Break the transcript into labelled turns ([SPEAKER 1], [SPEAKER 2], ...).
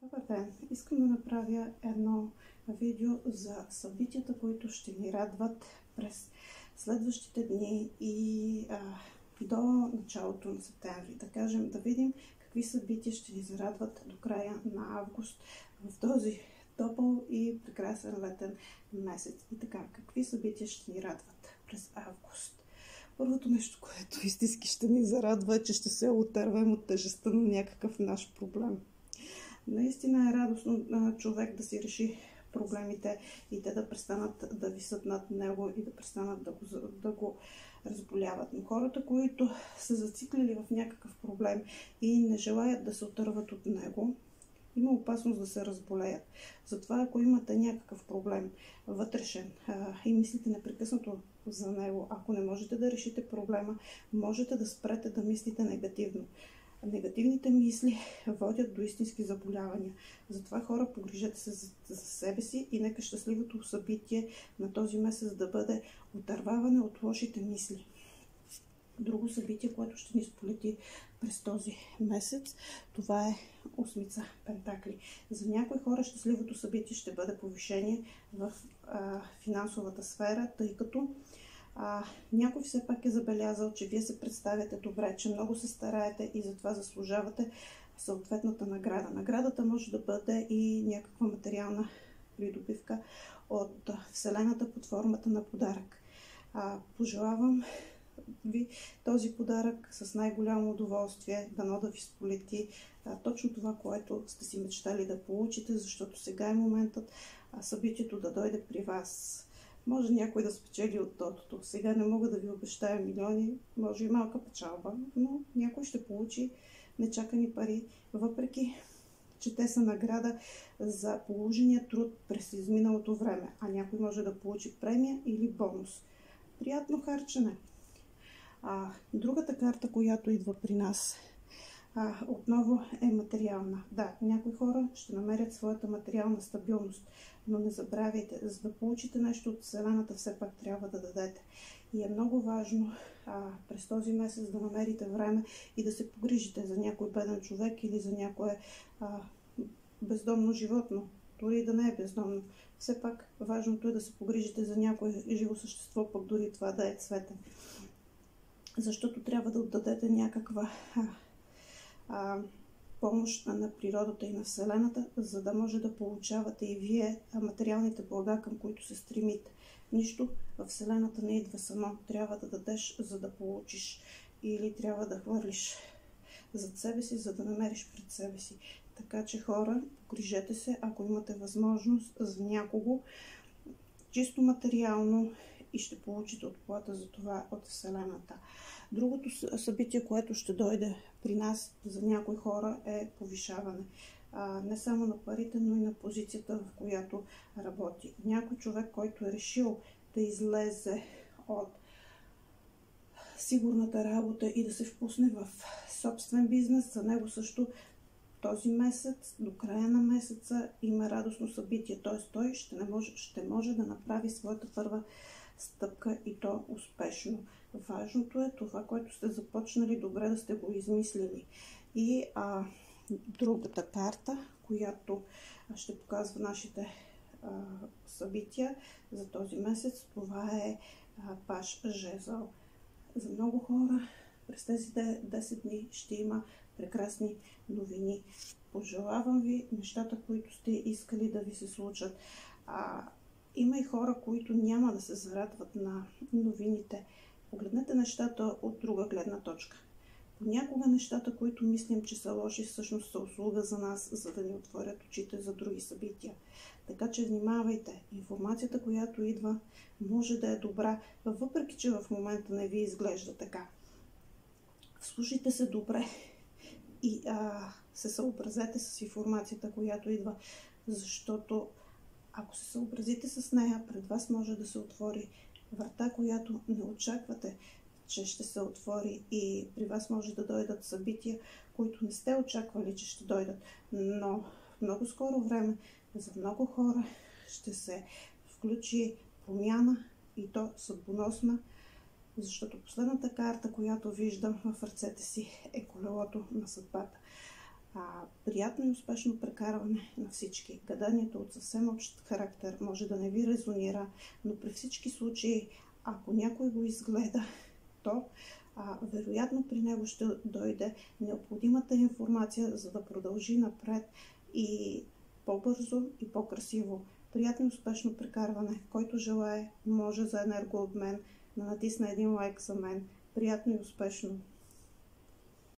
[SPEAKER 1] Добър ден! Искам да направя едно видео за събитията, които ще ни радват през следващите дни и до началото на септември. Да кажем, да видим какви събития ще ни зарадват до края на август в този топъл и прекрасен летен месец. И така, какви събития ще ни радват през август? Първото нещо, което истински ще ни зарадва е, че ще се отървем от тежестта на някакъв наш проблем. Наистина е радостно човек да си реши проблемите и те да престанат да висят над него и да престанат да го разболяват. Но хората, които са зациклили в някакъв проблем и не желаят да се отърват от него, има опасност да се разболеят. Затова, ако имате някакъв проблем вътрешен и мислите непрекъснато за него, ако не можете да решите проблема, можете да спрете да мислите негативно. Негативните мисли водят до истински заболявания. Затова, хора, погрижете се за себе си и нека щастливото събитие на този месец да бъде отърваване от лошите мисли. Друго събитие, което ще ни сполети през този месец, това е осмица пентакли. За някои хора щастливото събитие ще бъде повишение в финансовата сфера, тъй като някой все пак е забелязал, че вие се представяте добре, че много се стараете и затова заслужавате съответната награда. Наградата може да бъде и някаква материална придобивка от Вселената под формата на подарък. Пожелавам ви този подарък с най-голямо удоволствие, дано да ви сполети точно това, което сте си мечтали да получите, защото сега е моментът събитието да дойде при вас. Може някой да спечели от тотото. Сега не мога да ви обещая милиони, може и малка печалба, но някой ще получи нечакани пари, въпреки че те са награда за положения труд през изминалото време, а някой може да получи премия или бонус. Приятно харчене! Другата карта, която идва при нас, отново е материална. Да, някои хора ще намерят своята материална стабилност, но не забравяйте, за да получите нещо от Вселената, все пак трябва да дадете. И е много важно през този месец да намерите време и да се погрижите за някой беден човек или за някое бездомно животно, дори и да не е бездомно. Все пак важното е да се погрижите за някое живо същество, пък дори това да е цветен. Защото трябва да отдадете някаква помощ на природата и на Вселената, за да може да получавате и вие материалните блага, към които се стремите. Нищо във Вселената не идва само. Трябва да дадеш, за да получиш. Или трябва да хвърлиш зад себе си, за да намериш пред себе си. Така че, хора, погрижете се, ако имате възможност за някого, чисто материално, и ще получите отплата за това от Вселената. Другото събитие, което ще дойде при нас за някои хора, е повишаване. Не само на парите, но и на позицията, в която работи. Някой човек, който е решил да излезе от сигурната работа и да се впусне в собствен бизнес, за него също този месец, до края на месеца, има радостно събитие. Т.е. той ще може да направи своята първа стъпка и то успешно. Важното е това, което сте започнали, добре да сте го измислили. И другата карта, която ще показва нашите събития за този месец, това е паш жезъл. За много хора през тези 10 дни ще има прекрасни новини. Пожелавам ви нещата, които сте искали да ви се случат. Има и хора, които няма да се зарадват на новините. Погледнете нещата от друга гледна точка. Понякога нещата, които мислим, че са лоши, всъщност са услуга за нас, за да ни отворят очите за други събития. Така че внимавайте. Информацията, която идва, може да е добра, въпреки че в момента не ви изглежда така. Слушайте се добре и се съобразете с информацията, която идва, защото ако се съобразите с нея, пред вас може да се отвори врата, която не очаквате, че ще се отвори, и при вас може да дойдат събития, които не сте очаквали, че ще дойдат. Но в много скоро време за много хора ще се включи промяна, и то съдбоносна, защото последната карта, която виждам в ръцете си, е колелото на съдбата. Приятно и успешно прекарване на всички. Гаданието от съвсем общ характер може да не ви резонира, но при всички случаи, ако някой го изгледа, то вероятно при него ще дойде необходимата информация, за да продължи напред и по-бързо и по-красиво. Приятно и успешно прекарване. Който желае, може за енергообмен да натисне един лайк за мен. Приятно и успешно!